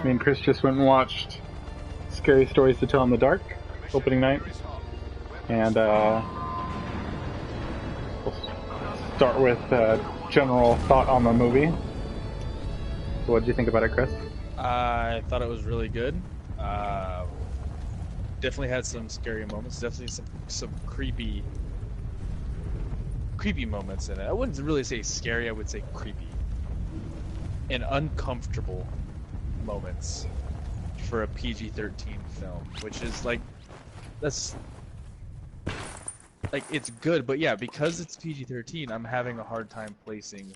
Me and Chris just went and watched Scary Stories to Tell in the Dark opening night, and we'll start with general thought on the movie. So what did you think about it, Chris? I thought it was really good. Definitely had some scary moments. Definitely some creepy moments in it. I wouldn't really say scary. I would say creepy and uncomfortable moments for a PG-13 film, which is like, that's like, it's good, but yeah, because it's PG-13, I'm having a hard time placing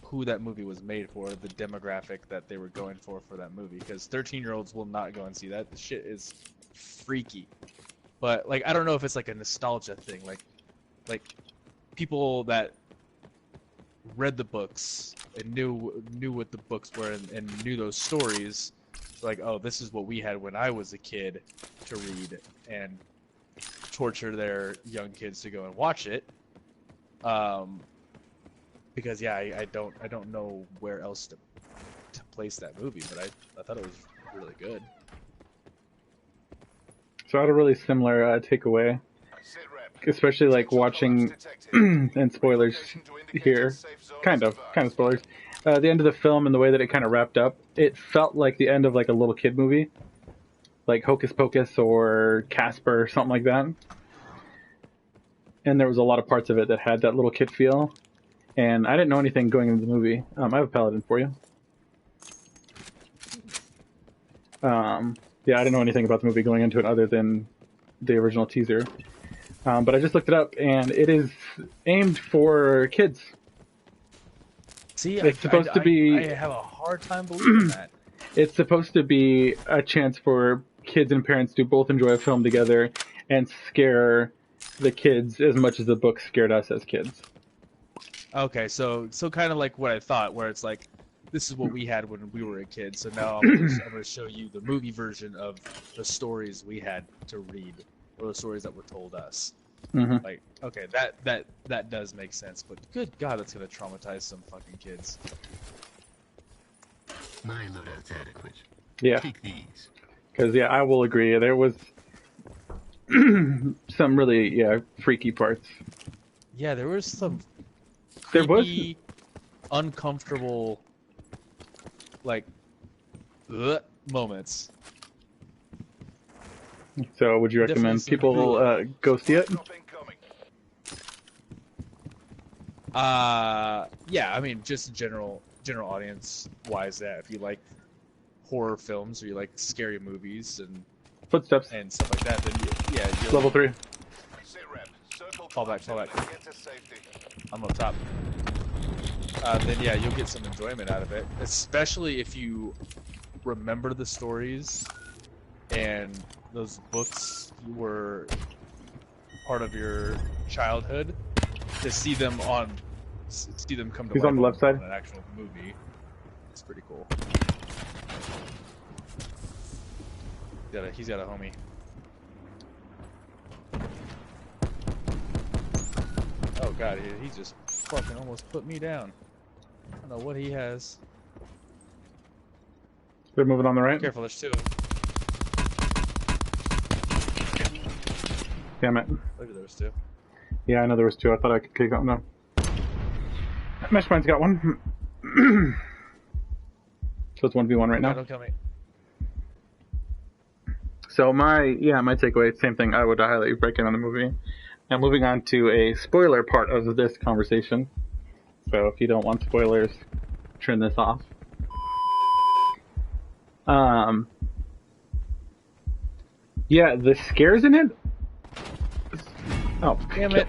who that movie was made for, the demographic that they were going for that movie, because 13-year-olds will not go and see that. The shit is freaky. But like, I don't know if it's like a nostalgia thing, like people that read the books and knew what the books were and knew those stories, like, oh, this is what we had when I was a kid to read, and torture their young kids to go and watch it. Because yeah, I don't know where else to place that movie, but I thought it was really good. So I had a really similar takeaway, especially like watching, and spoilers here, kind of spoilers. The end of the film and the way that it kind of wrapped up, it felt like the end of like a little kid movie, like Hocus Pocus or Casper or something like that. And there was a lot of parts of it that had that little kid feel. And I didn't know anything going into the movie. I have a paladin for you. Yeah, I didn't know anything about the movie going into it other than the original teaser. But I just looked it up, and it is aimed for kids. See, it's supposed to be. I have a hard time believing that. It's supposed to be a chance for kids and parents to both enjoy a film together and scare the kids as much as the book scared us as kids. Okay, so kind of like what I thought, where it's like, this is what we had when we were a kid, so now I'm going to show you the movie version of the stories we had to read, or the stories that were told us. Mm-hmm. Like, okay, that does make sense, but good God, that's going to traumatize some fucking kids. My loadout's adequate. Yeah. Take these. Because, yeah, I will agree. There was some really, freaky parts. Yeah, there was some There was uncomfortable, like, moments. So, would you recommend people go see it? Yeah, I mean, just general audience wise, that if you like horror films or you like scary movies and Footsteps and stuff like that, then you'll level 3. Fall back. I'm up top. Then yeah, you'll get some enjoyment out of it, especially if you remember the stories and those books were part of your childhood. To see them come to He's life on the left side. on an actual movie, it's pretty cool. He's got a homie. Oh god, he just fucking almost put me down. I don't know what he has. They're moving on the right. Careful, there's two. Damn it. Maybe there was two. Yeah, I know there was 2. I thought I could kick them. No. Meshmine's got one. So it's 1v1 right now. Don't kill me. So my takeaway, same thing. I would highly recommend the movie. Now moving on to a spoiler part of this conversation. So if you don't want spoilers, turn this off. Yeah, the scares in it. Oh, damn it!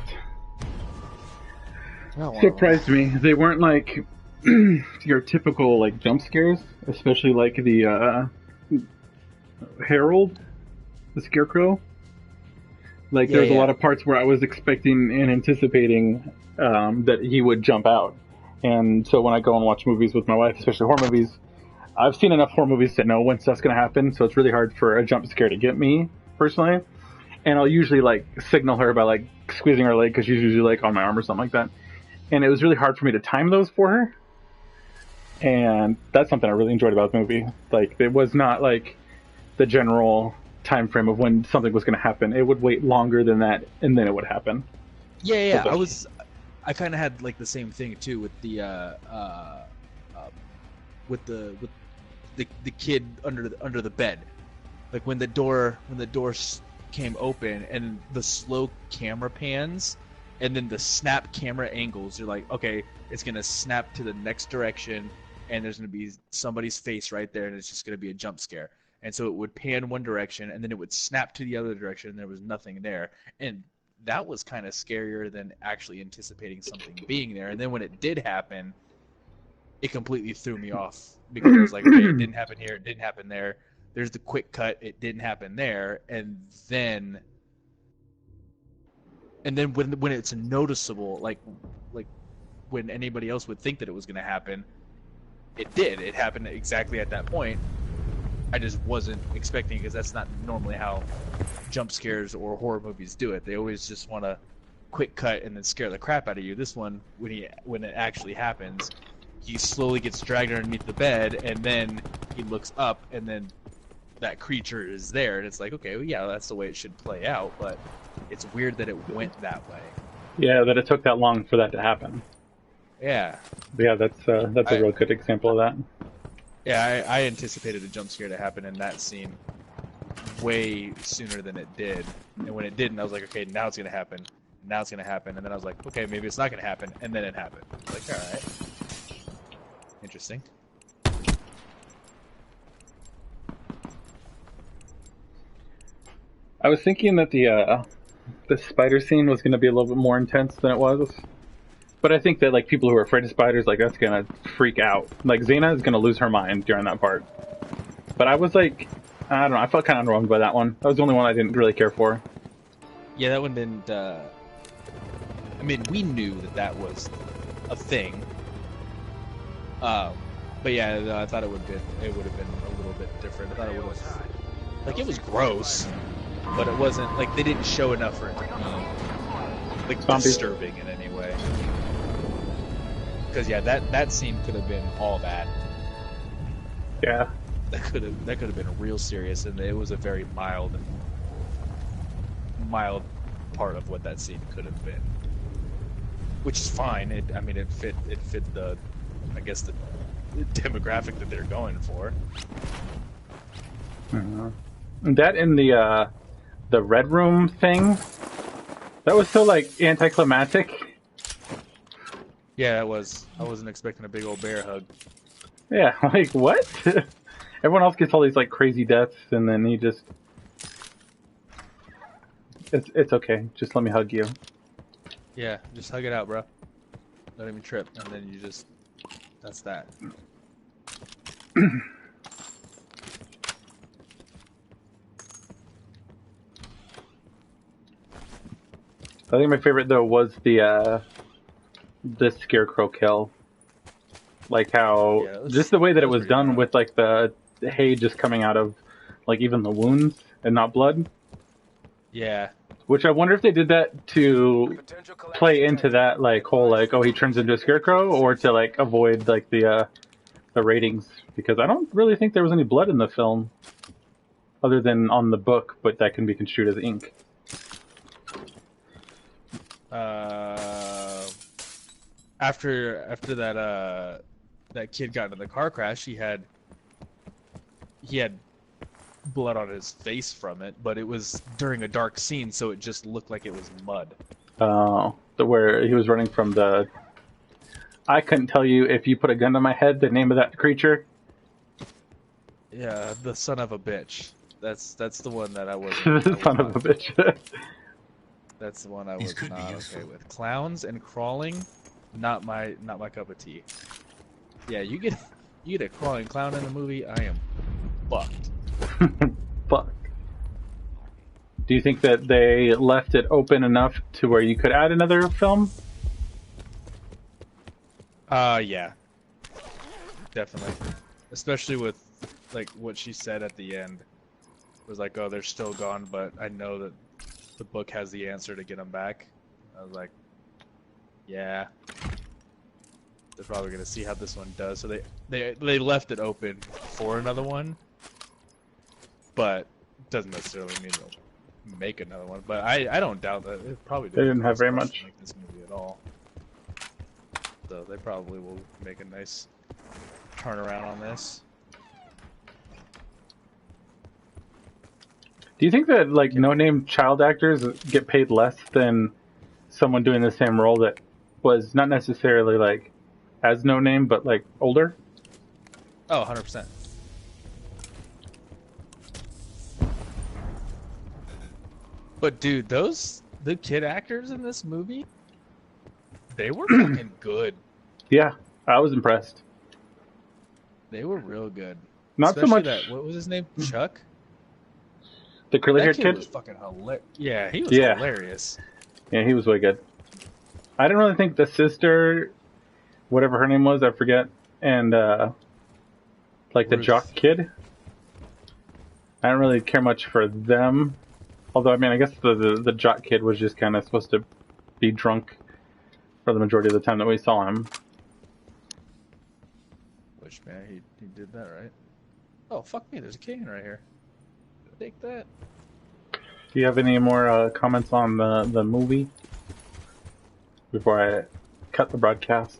Surprised me. They weren't like your typical like jump scares, especially like the Harold, the Scarecrow. Like there's a lot of parts where I was expecting and anticipating that he would jump out, and so when I go and watch movies with my wife, especially horror movies, I've seen enough horror movies to know when stuff's gonna happen. So it's really hard for a jump scare to get me personally. And I'll usually like signal her by like squeezing her leg because she's usually like on my arm or something like that. and it was really hard for me to time those for her. And that's something I really enjoyed about the movie. Like, it was not like the general time frame of when something was going to happen. It would wait longer than that, and then it would happen. Yeah. I kind of had like the same thing too with the kid under the bed. Like when the door came open and the slow camera pans, and then the snap camera angles. You're like, okay, it's gonna snap to the next direction, and there's gonna be somebody's face right there, and it's just gonna be a jump scare. And so it would pan one direction, and then it would snap to the other direction, and there was nothing there. And that was kind of scarier than actually anticipating something being there. And then when it did happen, it completely threw me off because I was like, okay, it didn't happen here, it didn't happen there. There's the quick cut, it didn't happen there, and then when it's noticeable, like when anybody else would think that it was going to happen, it did. It happened exactly at that point. I just wasn't expecting it because that's not normally how jump scares or horror movies do it. They always just want to quick cut and then scare the crap out of you. This one, when it actually happens, he slowly gets dragged underneath the bed, and then he looks up, and then that creature is there, and it's like, okay, well, yeah, that's the way it should play out, but it's weird that it went that way. Yeah, that it took that long for that to happen. Yeah. But yeah, that's a real good example of that. Yeah, I anticipated a jump scare to happen in that scene way sooner than it did. And when it didn't, I was like, okay, now it's going to happen. Now it's going to happen. And then I was like, okay, maybe it's not going to happen. And then it happened. I was like, all right. Interesting. I was thinking that the spider scene was going to be a little bit more intense than it was. But I think that, like, people who are afraid of spiders, like, that's gonna freak out. Like, Xena is gonna lose her mind during that part. But I was like, I don't know, I felt kind of underwhelmed by that one. That was the only one I didn't really care for. Yeah, that one didn't, I mean, we knew that was a thing. But yeah, I thought it would have been a little bit different. I thought it would have, like, it was gross, but it wasn't, like, they didn't show enough for it to be, like, disturbing in any way. Because yeah, that scene could have been all that. Yeah. That could have been real serious, and it was a very mild part of what that scene could have been, which is fine. It fit the, I guess, the demographic that they're going for. That in the Red Room thing, that was so like anticlimactic. Yeah, it was. I wasn't expecting a big old bear hug. Yeah, like, what? Everyone else gets all these, like, crazy deaths, and then he just... It's okay. Just let me hug you. Yeah, just hug it out, bro. Don't even trip, and then you just... That's that. I think my favorite, though, was the scarecrow kill. Like how, just the way that it was done hard. With like the hay just coming out of like even the wounds and not blood. Yeah. Which I wonder if they did that to play into that like whole like, oh, he turns into a scarecrow, or to like avoid like the ratings, because I don't really think there was any blood in the film other than on the book, but that can be construed as ink. After that kid got into the car crash, he had blood on his face from it, but it was during a dark scene, so it just looked like it was mud. Oh, where he was running from the... I couldn't tell you, if you put a gun to my head, the name of that creature. Yeah, the son of a bitch. That's the one that I wasn't. The son of a bitch. That's the one I was not okay with. Clowns and crawling, not my cup of tea. Yeah, you get a crawling clown in the movie, I am fucked. Fuck. Do you think that they left it open enough to where you could add another film? Yeah. Definitely. Especially with like what she said at the end. It was like, oh, they're still gone, but I know that the book has the answer to get them back. I was like, yeah. they're probably gonna see how this one does. So they left it open for another one, but doesn't necessarily mean they'll make another one. But I don't doubt that it probably They didn't have very much. Like this movie at all. So they probably will make a nice turnaround on this. Do you think that like no-name child actors get paid less than someone doing the same role that was not necessarily like as no-name but like older? Oh, 100%. But dude, the kid actors in this movie, they were fucking good. Yeah, I was impressed. They were real good. Not Especially so much. that, what was his name? Chuck? The curly-haired That kid? was fucking hilarious. Yeah, he was Yeah. hilarious. Yeah, he was way good. I didn't really think the sister, whatever her name was, I forget, and like the Ruth. jock kid. I don't really care much for them. Although, I mean, I guess the jock kid was just kind of supposed to be drunk for the majority of the time that we saw him. Which, man, he did that, right? Oh, fuck me, there's a can right here. Take that. Do you have any more comments on the movie before I cut the broadcast?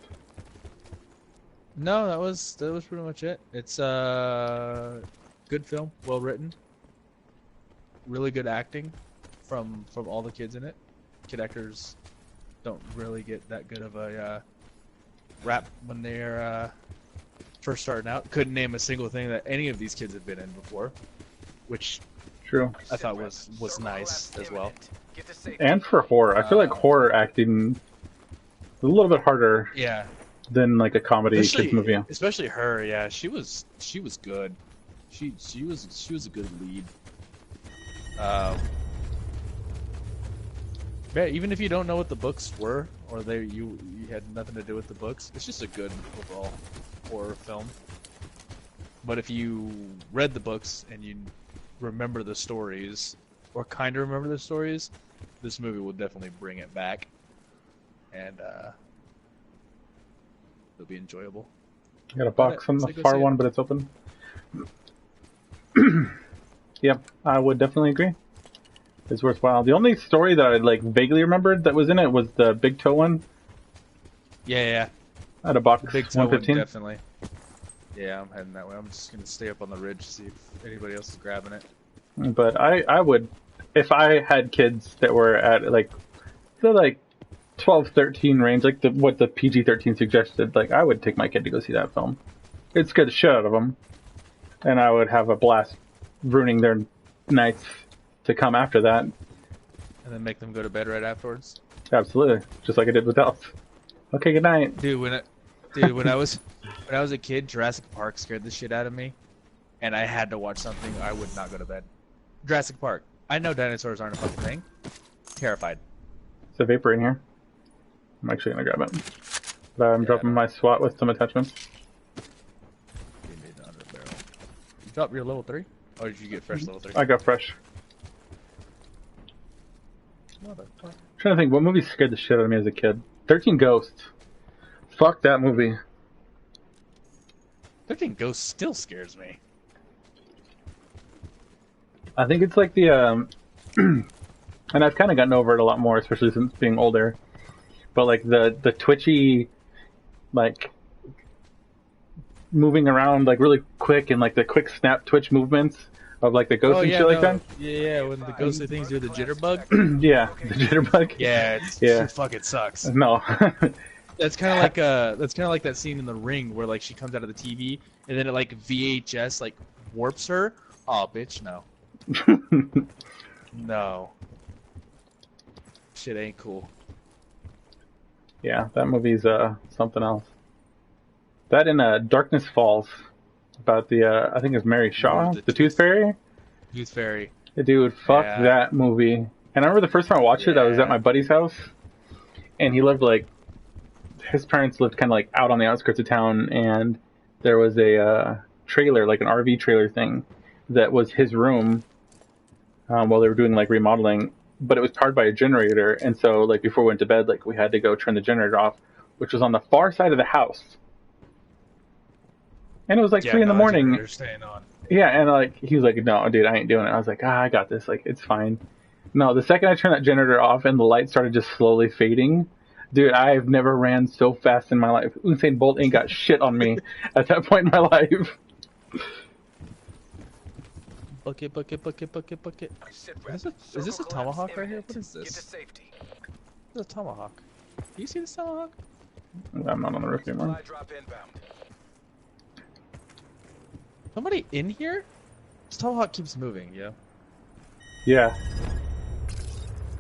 No, that was pretty much it. It's good film, well written, really good acting from all the kids in it. Kid actors don't really get that good of a rap when they're first starting out. Couldn't name a single thing that any of these kids have been in before, which True. I thought was nice as well. And for horror, I feel like horror acting is a little bit harder Yeah, than like a comedy kids movie. especially her. Yeah, she was good. She was a good lead. Yeah, even if you don't know what the books were, or you had nothing to do with the books, it's just a good overall horror film. But if you read the books and you remember the stories, or kind of remember the stories, this movie will definitely bring it back, and it'll be enjoyable. I got a box on the So go far see it. one, but it's open. Yep, I would definitely agree. It's worthwhile. The only story that I like vaguely remembered that was in it was the Big Toe one. Yeah. I had a box Big Toe one, 115. definitely. Yeah, I'm heading that way. I'm just gonna stay up on the ridge to see if anybody else is grabbing it. But I would, if I had kids that were at like the like 12, 13 range, like what the PG-13 suggested, like I would take my kid to go see that film. It scared the shit out of them, and I would have a blast ruining their nights to come after that. And then make them go to bed right afterwards. Absolutely, just like I did with Elf. Okay, good night. Dude, when I was a kid, Jurassic Park scared the shit out of me, and I had to watch something. I would not go to bed. Jurassic Park. I know dinosaurs aren't a fucking thing. Terrified. There's a vapor in here. I'm actually gonna grab it. But I'm dropping my SWAT with some attachments. Give me the under barrel. You drop your level 3? Or did you get fresh level 3? I got fresh. Motherfucker. I'm trying to think, what movie scared the shit out of me as a kid? 13 Ghosts. Fuck that movie. 13 Ghosts still scares me. I think it's like the, and I've kind of gotten over it a lot more, especially since being older. But like the twitchy, like moving around like really quick and like the quick snap twitch movements of like the ghosts and shit like that. Yeah, when the ghostly things do the jitterbug. Yeah, the jitterbug. Yeah, it fucking sucks. No. That's kind of like that scene in The Ring where like she comes out of the TV and then it like VHS like warps her. Oh, bitch, no. No. Shit ain't cool. Yeah, that movie's something else. That and Darkness Falls, about the I think it's Mary Shaw, the Tooth Fairy. Tooth Fairy. Dude, fuck that movie. And I remember the first time I watched it, I was at my buddy's house, and he lived like, his parents lived kind of like out on the outskirts of town, and there was a trailer, like an RV trailer thing, that was his room while they were doing like remodeling, but it was powered by a generator, and so like before we went to bed, like we had to go turn the generator off which was on the far side of the house. And it was like 3 in the no, morning. You're staying on. Yeah, and like he was like, "No, dude, I ain't doing it." I was like, "I got this. Like, it's fine." No, the second I turned that generator off and the light started just slowly fading, dude, I've never ran so fast in my life. Usain Bolt ain't got shit on me at that point in my life. Bucket. Is this a tomahawk right here? What is this? This is a tomahawk. Do you see this tomahawk? I'm not on the roof anymore. Somebody in here? This tomahawk keeps moving, yeah. Yeah.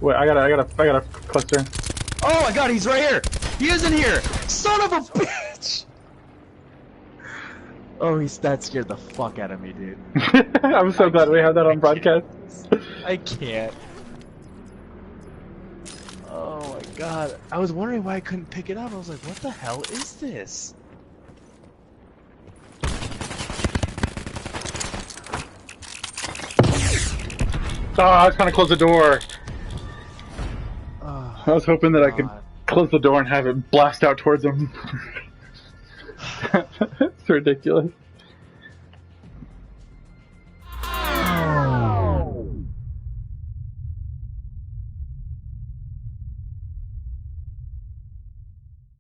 Wait, I got a cluster. Oh my god, he's right here! He is in here! Son of a bitch! Oh, that scared the fuck out of me, dude. I'm so glad we have that on broadcast. I can't. Oh my god. I was wondering why I couldn't pick it up. I was like, what the hell is this? Oh, I was trying to close the door. Oh, I was hoping that I could close the door and have it blast out towards him. It's ridiculous.